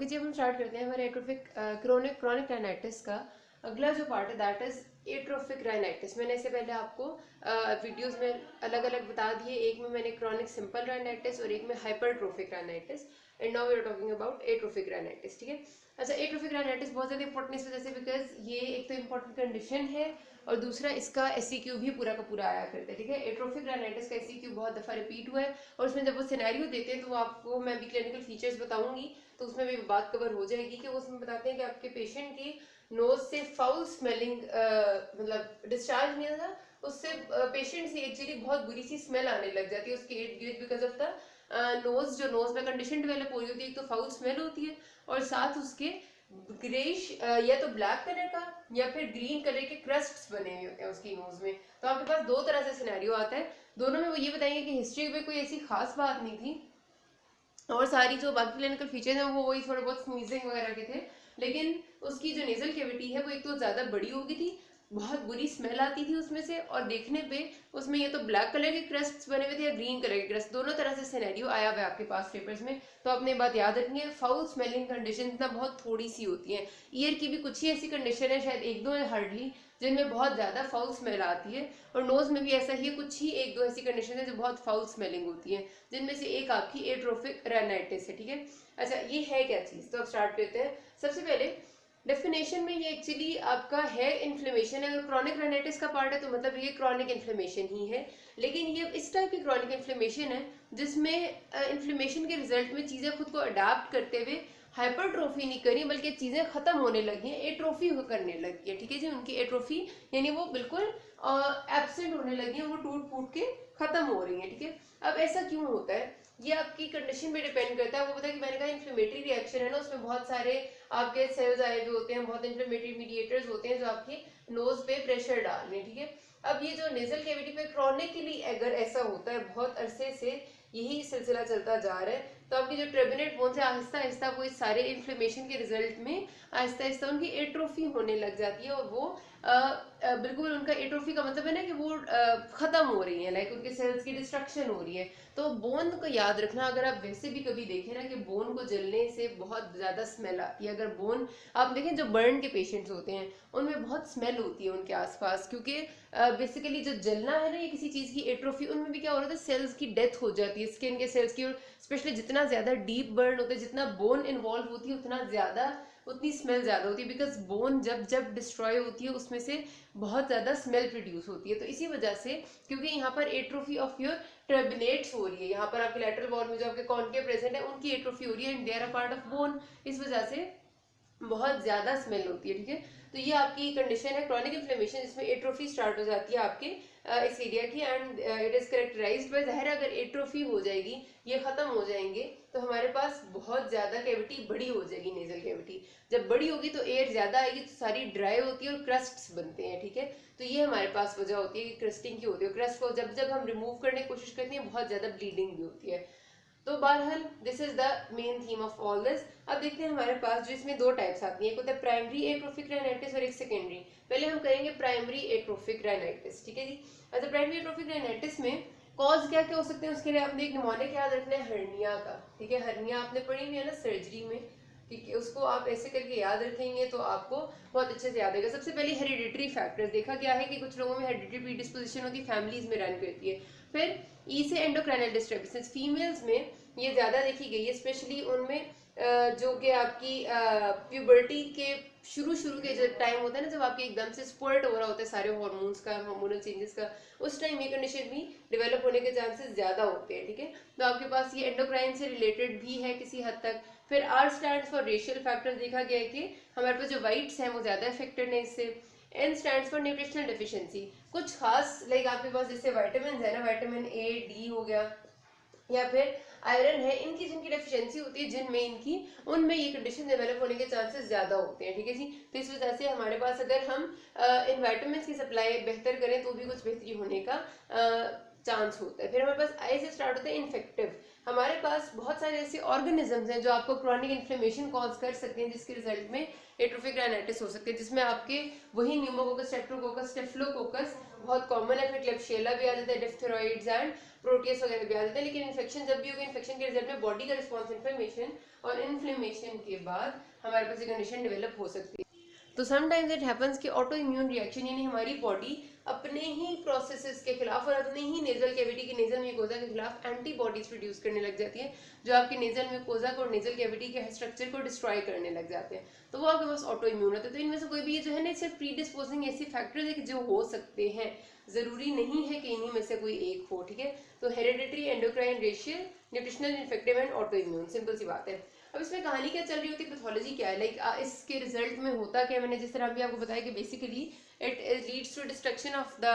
जी अब हम स्टार्ट करते हैं हमारे एट्रोफिक क्रोनिक राइनाइटिस का अगला जो पार्ट है दैट इज एट्रोफिक राइनाइटिस। मैंने इससे पहले आपको वीडियोस में अलग अलग बता दिए, एक में मैंने क्रॉनिक सिंपल राइनाइटिस और एक में hypertrophic rhinitis, and now we are talking about atrophic rhinitis. ठीक है, अच्छा एट्रोफिक राइनाइटिस बहुत ज़्यादा इंपॉर्टेंट इस वजह से बिकॉज ये एक तो इंपॉर्टेंट कंडीशन है और दूसरा इसका एससीक्यू भी पूरा का पूरा आया करता है। ठीक है, एट्रोफिक राइनाइटिस का एससीक्यू बहुत दफ़ा रिपीट हुआ है और उसमें जब वो सिनेरियो देते हैं तो वो आपको मैं भी क्लिनिकल फीचर्स बताऊंगी तो उसमें भी बात कवर हो जाएगी कि वो उसमें बताते हैं कि आपके पेशेंट की नोज से फाउल स्मेलिंग मतलब डिस्चार्ज नहीं था, उससे पेशेंट से एक्चुअली बहुत बुरी सी स्मेल आने लग जाती है उसके इर्द गिर्द बिकॉज ऑफ द नोज। जो नोज में कंडीशन डेवलप हो रही होती है, एक तो फाउल स्मेल होती है और साथ उसके ग्रेश या तो ब्लैक कलर का या फिर ग्रीन कलर के क्रस्ट्स बने हुए होते हैं उसकी नोज में। तो आपके पास दो तरह से सिनेरियो आता है, दोनों में वो ये बताएंगे कि हिस्ट्री में कोई ऐसी खास बात नहीं थी और सारी जो बाकी क्लिनिकल फीचर्स हैं वो वही थोड़े बहुत स्नीजिंग वगैरह के थे, लेकिन उसकी जो नेजल कैविटी है वो एक तो ज़्यादा बड़ी हो गई थी, बहुत बुरी स्मेल आती थी उसमें से, और देखने पे उसमें ये तो ब्लैक कलर के क्रस्ट्स बने हुए थे या ग्रीन कलर के क्रस्ट, दोनों तरह से सिनेरियो आया हुआ है आपके पास पेपर्स में। तो आपने बात याद रखनी है, फाउल स्मेलिंग कंडीशन इतना बहुत थोड़ी सी होती है। ईयर की भी कुछ ही ऐसी कंडीशन है, शायद एक दो है हार्डली, जिनमें बहुत ज़्यादा फाउल स्मेल आती है, और नोज में भी ऐसा ही कुछ ही एक दो ऐसी कंडीशन है जो बहुत फाउल स्मेलिंग होती है, जिनमें से एक आपकी एट्रोफिक राइनाइटिस है। ठीक है, अच्छा ये है क्या चीज़, तो अब स्टार्ट करते हैं। सबसे पहले डेफिनेशन में ये एक्चुअली आपका है इन्फ्लेमेशन है, अगर क्रॉनिक राइनाइटिस का पार्ट है तो मतलब ये क्रॉनिक इन्फ्लेमेशन ही है, लेकिन ये इस टाइप की क्रॉनिक इन्फ्लेमेशन है जिसमें इन्फ्लेमेशन के रिजल्ट में चीज़ें खुद को अडाप्ट करते हुए हाइपरट्रोफी नहीं करी बल्कि चीज़ें खत्म होने लगी हैं, एट्रोफी करने लगी है। ठीक है जी, उनकी एट्रोफी यानी वो बिल्कुल एब्सेंट होने लगी है, वो टूट फूट के खत्म हो रही है। ठीक है, अब ऐसा क्यों होता है ये आपकी कंडीशन पे डिपेंड करता है। वो पता है कि मैंने कहा इन्फ्लेमेटरी रिएक्शन है ना, उसमें बहुत सारे आपके सेल्स आए हुए होते हैं, बहुत इन्फ्लेमेटरी मीडिएटर्स होते हैं जो आपके नोज पे प्रेशर डाल रहे हैं। ठीक है, अब ये जो नेजल कैविटी पे क्रॉनिकली अगर ऐसा होता है, बहुत अरसे से यही सिलसिला चलता जा रहा है, तो आपकी जो ट्रेबिनेट बोन्स है आहिस्ता आहिस्ता वो इस सारे इन्फ्लेमेशन के रिजल्ट में आहिस्ता आहिस्ता उनकी एट्रोफी होने लग जाती है, और वो बिल्कुल उनका एट्रोफी का मतलब है ना कि वो खत्म हो रही है, लाइक उनके सेल्स की डिस्ट्रक्शन हो रही है। तो बोन को याद रखना, अगर आप वैसे भी कभी देखें ना कि बोन को जलने से बहुत ज़्यादा स्मेल आती है, अगर बोन आप देखें जो बर्न के पेशेंट्स होते हैं उनमें बहुत स्मेल होती है उनके आसपास, क्योंकि बेसिकली जो जलना है ना ये किसी चीज़ की एट्रोफी, उनमें भी क्या हो रहा है, सेल्स की डेथ हो जाती है, स्किन के सेल्स की, और स्पेशली जितना ज़्यादा डीप बर्न होता है, जितना बोन इन्वॉल्व होती है उतना ज़्यादा उतनी स्मेल ज़्यादा होती है, बिकॉज बोन जब जब डिस्ट्रॉय होती है उसमें से बहुत ज़्यादा स्मेल प्रोड्यूस होती है। तो इसी वजह से क्योंकि यहाँ पर एट्रोफी ऑफ योर ट्रेबिनेट्स हो रही है, यहाँ पर आपके लैटरल वॉल में जो आपके कॉन्केव प्रेजेंट है उनकी एट्रोफी हो रही है, and they are a part of bone, इस वजह से बहुत ज्यादा स्मेल होती है। ठीक है, तो ये आपकी कंडीशन है क्रॉनिक इन्फ्लेमेशन जिसमें एट्रोफी स्टार्ट हो जाती है आपके इस एरिया की, and it is characterised by, जाहिर अगर एट्रोफी हो जाएगी, ये खत्म हो जाएंगे तो हमारे पास बहुत ज्यादा कैविटी बड़ी हो जाएगी, नेजल कैविटी जब बड़ी होगी तो एयर ज्यादा आएगी तो सारी ड्राई होती है और क्रस्ट्स बनते हैं। ठीक है, तो ये हमारे पास वजह होती है कि क्रस्टिंग की होती है, क्रस्ट को जब जब हम रिमूव करने की कोशिश करते हैं बहुत ज्यादा ब्लीडिंग भी होती है। तो बहरहाल this is the main theme of all this. अब देखते हैं हमारे पास जो इसमें दो टाइप्स आती हैं, एक होता है प्राइमरी एट्रोफिक राइनाइटिस और एक सेकेंडरी। पहले हम करेंगे प्राइमरी एट्रोफिक राइनाइटिस। ठीक है जी, अच्छा प्राइमरी एट्रोफिक राइनाइटिस में कॉज क्या क्या हो सकते हैं, उसके लिए आपने एक निमोनिक याद रखना है, हर्निया का। ठीक है, हर्निया आपने पढ़ी हुई है ना सर्जरी में, ठीक है, उसको आप ऐसे करके याद रखेंगे तो आपको बहुत अच्छे से याद आएगा। सबसे पहले हेरिडिटरी फैक्टर्स देखा गया है कि कुछ लोगों में हेरिडिटरी प्रीडिस्पोजिशन होती है, फैमिलीज में रन करती है। फिर ई से एंडोक्राइनल डिस्टर्बेंसेस फीमेल्स में ये ज्यादा देखी गई है, स्पेशली उनमें जो कि आपकी प्यूबर्टी के शुरू के जो टाइम होता है ना, जब आपके एकदम से स्पर्ट हो रहा होता है सारे हार्मोन्स का, हार्मोनल चेंजेस का, उस टाइम ये कंडीशन भी डेवलप होने के चांसेस ज्यादा होते हैं। ठीक है, तो आपके पास ये एंडोक्राइन से रिलेटेड भी है किसी हद तक। फिर R stands for racial factor, देखा गया है कि हमारे पास जो वाइट्स हैं वो ज्यादा इफेक्टेड है इससे। N stands for nutritional deficiency, कुछ खास लाइक आपके पास जैसे वाइटामिन है ना, वाइटामिन ए डी हो गया या फिर आयरन है, इनकी जिनकी डेफिशिएंसी होती है जिनमें इनकी, उनमें ये कंडीशन डेवलप होने के चांसेस ज्यादा होते हैं। ठीक है जी, तो इस वजह से हमारे पास अगर हम इन वाइटामिन की सप्लाई बेहतर करें तो भी कुछ बेहतरी होने का चांस होता है। फिर हमारे पास आई से स्टार्ट होता है इन्फेक्टिव, हमारे पास बहुत सारे ऐसे ऑर्गेनिजम्स हैं जो आपको क्रॉनिक इन्फ्लेमेशन कॉज कर सकते हैं, जिसके रिजल्ट में एट्रोफिक राइनाइटिस हो सकते हैं, जिसमें आपके वही न्यूमोकोकस, स्ट्रेप्टोकोकस, स्टेफिलोकोकस बहुत कॉमन है, फिर क्लेब्सिएला भी आ जाता है, डिप्थेरॉइड्स एंड प्रोटीएस वगैरह भी आ जाते हैं। लेकिन इन्फेक्शन जब भी होगा, इन्फेक्शन के रिजल्ट में बॉडी का रिस्पॉन्स इन्फ्लेमेशन, और इन्फ्लेमेशन के बाद हमारे पास एक कंडीशन डेवलप हो सकती है। तो समटाइम्स इट हैपेंस कि ऑटो इम्यून रिएक्शन, यानी हमारी बॉडी अपने ही प्रोसेसेस के खिलाफ और अपने ही नेजल कैविटी के नेजल म्यूकोजा के खिलाफ एंटीबॉडीज प्रोड्यूस करने लग जाती है, जो आपके नेजल म्यूकोजा को और नेजल कैविटी के स्ट्रक्चर को डिस्ट्रॉय करने लग जाते हैं। तो वो आपके पास ऑटो इम्यून होता है। तो इनमें से कोई भी ये जो है ना, सिर्फ प्रीडिस्पोजिंग ऐसे फैक्टर्स है कि जो हो सकते हैं, जरूरी नहीं है कि इन्हीं में से कोई एक हो, ठीक है। तो hereditary, endocrine, racial, nutritional, infective and autoimmune, simple सी बात है। अब इसमें कहानी क्या चल रही होती है, पैथोलॉजी क्या है, लाइक इसके रिजल्ट में होता क्या, मैंने जिस तरह भी आपको बताया कि basically it leads to destruction of the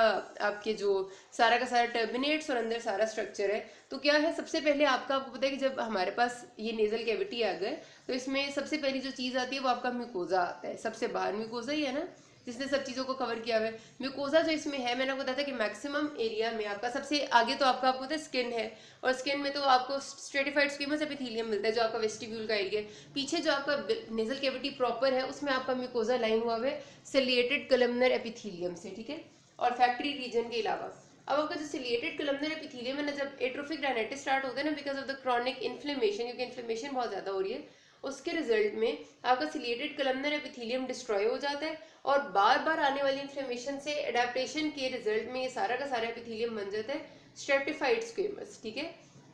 आपके जो सारा का सारा टर्मिनेट्स और अंदर सारा स्ट्रक्चर है। तो क्या है, सबसे पहले आपको पता है कि जब हमारे पास ये नेजल कैविटी आ गए तो इसमें सबसे पहली जो चीज आती है वो आपका म्यूकोजा आता है। सबसे बाहर म्यूकोजा ही है ना, जिसने सब चीजों को कवर किया हुआ है। म्यूकोजा जो इसमें है, मैंने आपको बताया था कि मैक्सिमम एरिया में आपका सबसे आगे तो आपका आपको पता है स्किन है, और स्किन में तो आपको स्ट्रेटिफाइड स्क्विमस एपिथेलियम मिलता है जो आपका वेस्टिब्यूल का एरिया है। पीछे जो आपका नेजल कैविटी प्रॉपर है उसमें आपका म्यूकोजा लाइन हुआ है सिलिएटेड कलमनर एपिथेलियम से, ठीक है, और फैक्ट्री रीजन के अलावा। अब आपका जो सिलिएटेड कलमनर एपिथेलियम है ना, जब एट्रोफिक राइनाइटिस स्टार्ट होता है ना, because of the chronic inflammation, क्योंकि इन्फ्लेमेशन बहुत ज्यादा हो रही है, उसके रिजल्ट में आपका सिलिएटेड कलमनर एपिथेलियम डिस्ट्रॉय हो जाता है, और बार बार आने वाली इन्फ्लेमेशन से एडेप्टेशन के रिजल्ट में ये सारा का सारा एपिथेलियम बन जाता है स्ट्रेटिफाइड स्क्वेमस, ठीक है।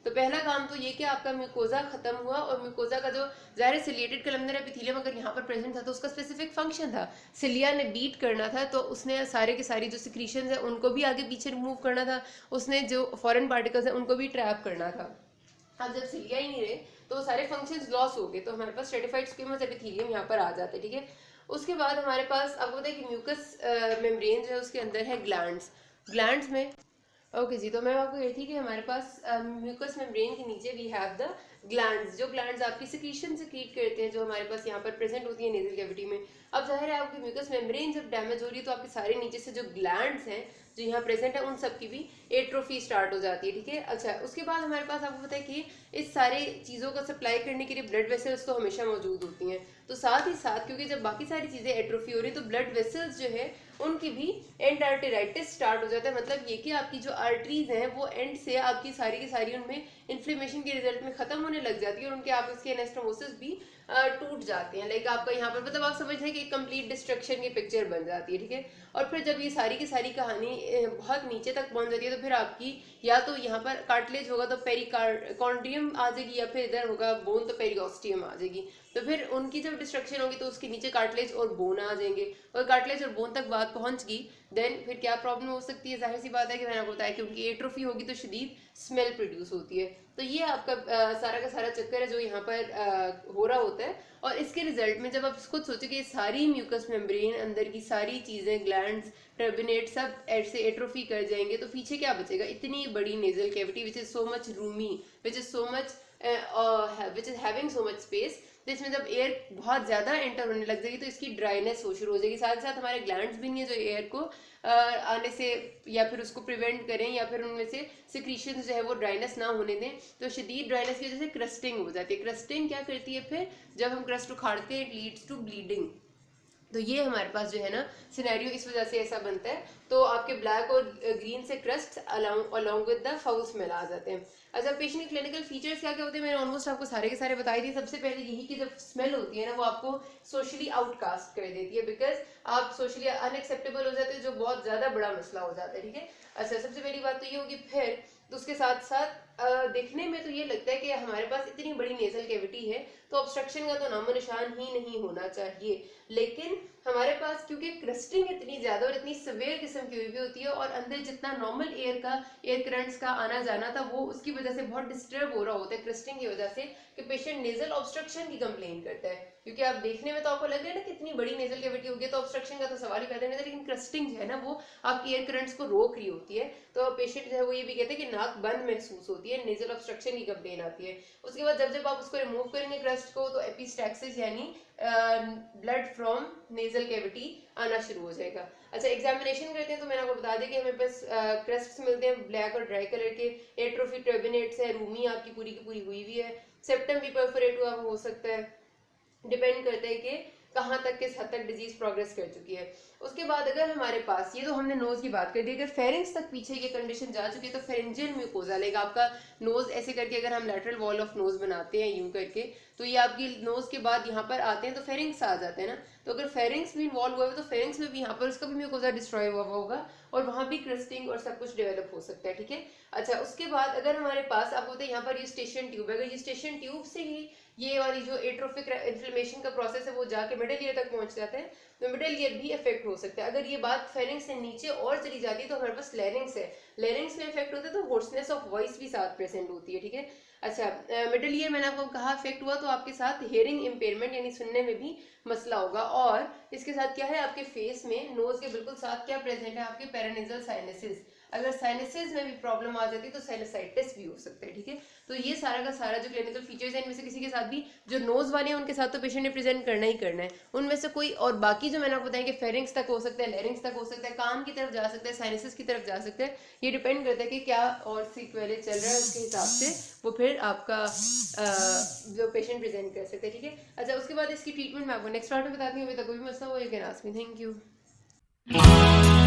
तो पहला काम तो ये कि आपका म्यूकोजा खत्म हुआ, और म्यूकोजा का जो जाहिर सिलिएटेड कलमनर एपिथेलियम अगर यहाँ पर प्रेजेंट था तो उसका स्पेसिफिक फंक्शन था, सिलिया ने बीट करना था, तो उसने सारे के सारी जो सिक्रीशंस है उनको भी आगे पीछे रिमूव करना था, उसने जो फॉरेन पार्टिकल्स है उनको भी ट्रैप करना था। अब जब सिलिया ही नहीं रहे तो सारे फंक्शंस लॉस हो गए, तो हमारे पास स्ट्रेटिफाइड स्क्वेमस एपिथेलियम यहाँ पर आ जाते हैं, ठीक है। उसके बाद हमारे पास आपको पता है कि म्यूकस मेम्ब्रेन जो है उसके अंदर है ग्लैंड्स। ग्लैंड्स में ओके जी, तो मैं आपको ये थी कि हमारे पास म्यूकस मेम्ब्रेन के नीचे वी हैव द ग्लैंड्स, जो ग्लैंड्स आपकी सिक्रीशन सिक्रीट करते हैं, जो हमारे पास यहाँ पर प्रेजेंट होती है नेजल कैविटी में। अब जाहिर है आपकी म्यूकस मेम्ब्रेन जब डैमेज हो रही है तो आपके सारे नीचे से जो ग्लैंड्स हैं जो यहाँ प्रेजेंट है उन सब की भी एट्रोफी स्टार्ट हो जाती है, ठीक है। अच्छा, उसके बाद हमारे पास आपको पता है कि इस सारे चीज़ों को सप्लाई करने के लिए ब्लड वेसल्स तो हमेशा मौजूद होती हैं, तो साथ ही साथ क्योंकि जब बाकी सारी चीज़ें एट्रोफी हो रही है तो ब्लड वेसल्स जो है उनकी भी एंड आर्टेराइटिस स्टार्ट हो जाता है। मतलब ये कि आपकी जो आर्टरीज हैं वो एंड से आपकी सारी की सारी उनमें इन्फ्लेमेशन के रिजल्ट में खत्म होने लग जाती है, और उनके आप इसके एनास्टोमोसिस भी टूट जाते हैं। लाइक आपका यहाँ पर मतलब आप समझ रहे हैं कि कंप्लीट डिस्ट्रक्शन की पिक्चर बन जाती है, ठीक है। और फिर जब ये सारी की सारी कहानी बहुत नीचे तक पहुंच जाती है तो फिर आपकी या तो यहाँ पर कार्टिलेज होगा तो पेरिकॉन्ड्रियम आ जाएगी, या फिर इधर होगा बोन तो पेरिओस्टियम आ जाएगी। तो फिर उनकी जब डिस्ट्रक्शन होगी तो उसके नीचे कार्टिलेज और बोन आ जाएंगे, और कार्टिलेज और बोन तक बात पहुंच गई देन फिर क्या प्रॉब्लम हो सकती है, जाहिर सी बात है कि मैंने आपको बताया क्योंकि एट्रोफी होगी तो शदीद स्मेल प्रोड्यूस होती है। तो ये आपका सारा का सारा चक्कर है जो यहाँ पर हो रहा होता है। और इसके रिजल्ट में जब आप खुद सोचो कि सारी म्यूकस मेम्ब्रेन अंदर की सारी चीजें ग्लैंड्स टर्बिनेट सब ऐसे एट्रोफी कर जाएंगे तो पीछे क्या बचेगा, इतनी बड़ी nasal cavity which is so much Rumi, which is so much which is having so much space. तो इसमें जब एयर बहुत ज्यादा एंटर होने लग जाएगी तो इसकी ड्राइनेस हो शुरू हो जाएगी। साथ साथ हमारे ग्लैंड्स भी नहीं है जो एयर को आने से या फिर उसको प्रिवेंट करें, या फिर उनमें से सिक्रीशन जो है वो ड्राइनेस ना होने दें। तो शदीद ड्राइनेस की वजह से क्रस्टिंग हो जाती है। क्रस्टिंग क्या करती है, फिर जब हम क्रस्ट उखाड़ते हैं इट लीड्स टू ब्लीडिंग। तो ये हमारे पास जो है ना सिनेरियो इस वजह से ऐसा बनता है। तो आपके ब्लैक और ग्रीन से crust along with the foul smell आ जाते हैं। अच्छा, पेशेंट के क्लिनिकल फीचर्स क्या क्या होते हैं मैंने ऑलमोस्ट आपको सारे के सारे बताई थी। सबसे पहले यही कि जब स्मेल होती है ना वो आपको सोशली आउटकास्ट कर देती है, बिकॉज आप सोशली अनएक्सेप्टेबल हो जाते हो, जो बहुत ज्यादा बड़ा मसला हो जाता है, ठीक है। अच्छा, सबसे पहली बात तो ये होगी। फिर तो उसके साथ साथ देखने में तो ये लगता है कि हमारे पास इतनी बड़ी नेजल कैविटी है तो ऑब्स्ट्रक्शन का तो नामो निशान ही नहीं होना चाहिए, लेकिन हमारे पास क्योंकि क्रस्टिंग इतनी ज्यादा और इतनी सवेयर किस्म की हुई होती है और अंदर जितना नॉर्मल एयर करंट्स का आना जाना था वो उसकी वजह से बहुत डिस्टर्ब हो रहा होता है क्रस्टिंग की वजह से, कि पेशेंट नेजल ऑब्स्ट्रक्शन की कंप्लेन करता है। क्योंकि आप देखने में तो आपको लग रहा है ना कितनी बड़ी नेजल कैविटी होगी तो ऑब्स्ट्रक्शन का तो सवाल ही पैदा नहीं था, लेकिन क्रस्टिंग जो है ना वो आपकी एयर करंट्स को रोक रही होती है। तो पेशेंट जो है वो ये भी कहते हैं कि नाक बंद महसूस होती है, नेजल ऑब्स्ट्रक्शन की कंप्लेन आती है। उसके बाद जब जब आप उसको रिमूव करेंगे क्रस्ट को तो एपिस्टैक्सिस यानी ब्लड फ्रॉम नेजल कैविटी आना शुरू हो जाएगा। अच्छा, एग्जामिनेशन करते हैं तो मैंने आपको बता दिया कि हमें पास क्रस्ट्स मिलते हैं ब्लैक और ड्राई कलर के, एट्रोफी टर्बिनेट्स है, रूमी आपकी पूरी की पूरी हुई है, सेप्टम भी परफोरेट हुआ हो सकता है, डिपेंड करता है कि कहाँ तक किस हद तक डिजीज प्रोग्रेस कर चुकी है। उसके बाद अगर हमारे पास, ये तो हमने नोज की बात कर दी, अगर फेरिंग्स तक पीछे ये कंडीशन जा चुकी है तो फेरेंजियल म्यूकोजा, लाइक आपका नोज ऐसे करके अगर हम लेटरल वॉल ऑफ नोज बनाते हैं यूं करके, तो ये आपकी नोज के बाद यहाँ पर आते हैं तो फेरिंग्स आ जाते हैं ना, तो अगर फेरिंग्स भी इन्वॉल्व हुआ है तो फेरिंग्स में भी यहाँ पर उसका भी म्यूकोजा डिस्ट्रॉय हुआ होगा और वहां भी क्रिस्टिंग और सब कुछ डेवलप हो सकता है, ठीक है। अच्छा, उसके बाद अगर हमारे पास आप बोलते हैं यहाँ पर यूस्टेशन ट्यूब, अगर यूस्टेशन ट्यूब से ही ये वाली जो एट्रोफिक इन्फ्लेमेशन का प्रोसेस है वो जाके मिडिल ईयर तक पहुंच जाता है, तो मिडिल ईयर भी इफेक्ट हो सकता है। अगर ये बात फेरिंग्स से नीचे और चली जाती है तो हमारे पास लैरिंग्स है, लैरिंग्स में इफेक्ट होता है तो होर्सनेस ऑफ वॉइस भी साथ प्रेजेंट होती है, ठीक है। अच्छा, मिडिल ईयर मैंने आपको कहा इफेक्ट हुआ तो आपके साथ हियरिंग इंपेयरमेंट यानी सुनने में भी मसला होगा, और इसके साथ क्या है, आपके फेस में नोज के बिल्कुल साथ क्या प्रेजेंट है, आपके पेरानेजल साइनसेस, अगर साइनसेस में भी प्रॉब्लम आ जाती है तो साइनसाइटिस भी हो सकता है, ठीक है। तो ये सारा का सारा जो क्लिनिकल फीचर्स है इनमें से किसी के साथ भी, जो नोज वाले हैं उनके साथ तो पेशेंट ने प्रेजेंट करना ही करना है, उनमें से कोई, और बाकी जो मैंने आपको बताया कि फेरिंग्स तक हो सकता है, लैरिंग्स तक हो सकता है, कान की तरफ जा सकता है, साइनसेस की तरफ जा सकता है, ये डिपेंड करता है कि क्या और सीक्वेले चल रहा है, उसके हिसाब से वो फिर आपका जो पेशेंट प्रेजेंट कर सकते हैं, ठीक है। अच्छा, उसके बाद इसकी ट्रीटमेंट मैं आपको नेक्स्ट पार्ट में बताती हूँ, अभी तक कोई भी मसला हो you can ask me. Thank you.